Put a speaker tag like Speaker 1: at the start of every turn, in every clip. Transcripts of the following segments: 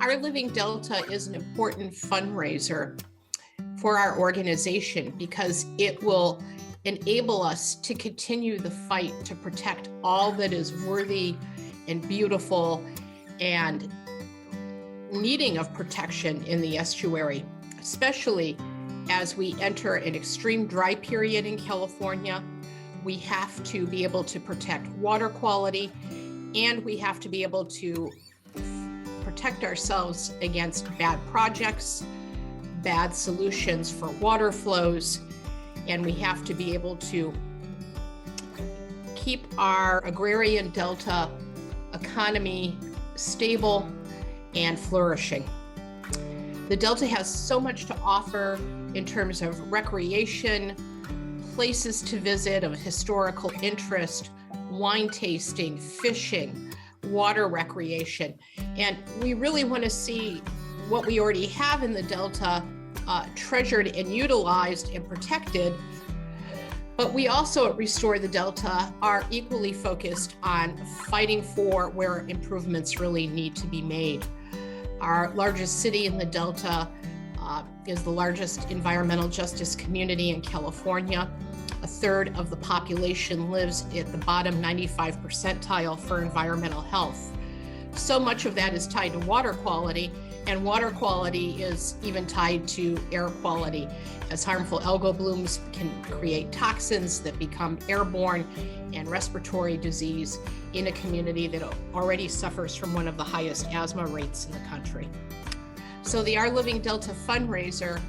Speaker 1: Our Living Delta is an important fundraiser for our organization because it will enable us to continue the fight to protect all that is worthy and beautiful and needing of protection in the estuary, especially as we enter an extreme dry period in California. We have to be able to protect water quality, and we have to be able to protect ourselves against bad projects, bad solutions for water flows, and we have to be able to keep our agrarian delta economy stable and flourishing. The Delta has so much to offer in terms of recreation, places to visit of historical interest, wine tasting, fishing, water recreation. And we really want to see what we already have in the Delta treasured and utilized and protected. But we also at Restore the Delta are equally focused on fighting for where improvements really need to be made. Our largest city in the Delta is the largest environmental justice community in California. A third of the population lives at the bottom 95 percentile for environmental health. So much of that is tied to water quality, and water quality is even tied to air quality, as harmful algal blooms can create toxins that become airborne and respiratory disease in a community that already suffers from one of the highest asthma rates in the country. So the Our Living Delta fundraiser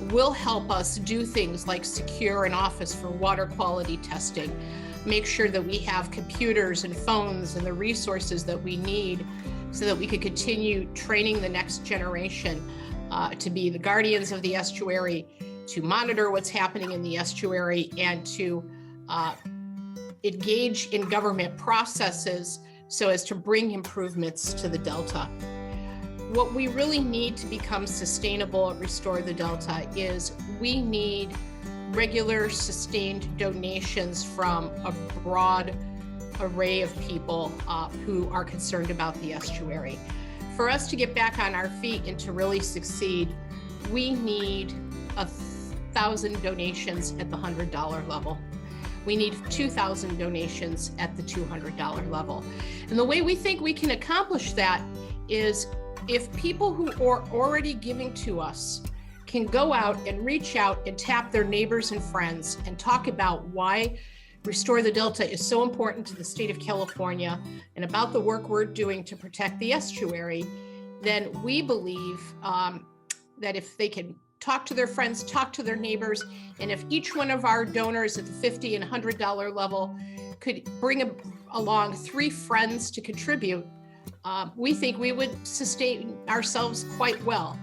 Speaker 1: will help us do things like secure an office for water quality testing, make sure that we have computers and phones and the resources that we need so that we could continue training the next generation to be the guardians of the estuary, to monitor what's happening in the estuary, and to engage in government processes so as to bring improvements to the Delta. What we really need to become sustainable at Restore the Delta is we need regular, sustained donations from a broad array of people who are concerned about the estuary. For us to get back on our feet and to really succeed, we need 1,000 donations at the $100 level. We need 2,000 donations at the $200 level. And the way we think we can accomplish that is if people who are already giving to us can go out and reach out and tap their neighbors and friends and talk about why Restore the Delta is so important to the state of California and about the work we're doing to protect the estuary, then we believe that if they can talk to their friends, talk to their neighbors, and if each one of our donors at the $50 and $100 level could bring along 3 friends to contribute, we think we would sustain ourselves quite well.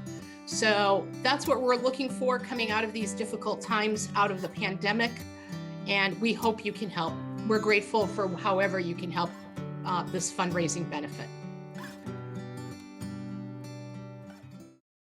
Speaker 1: So that's what we're looking for coming out of these difficult times, out of the pandemic, and we hope you can help. We're grateful for however you can help this fundraising benefit.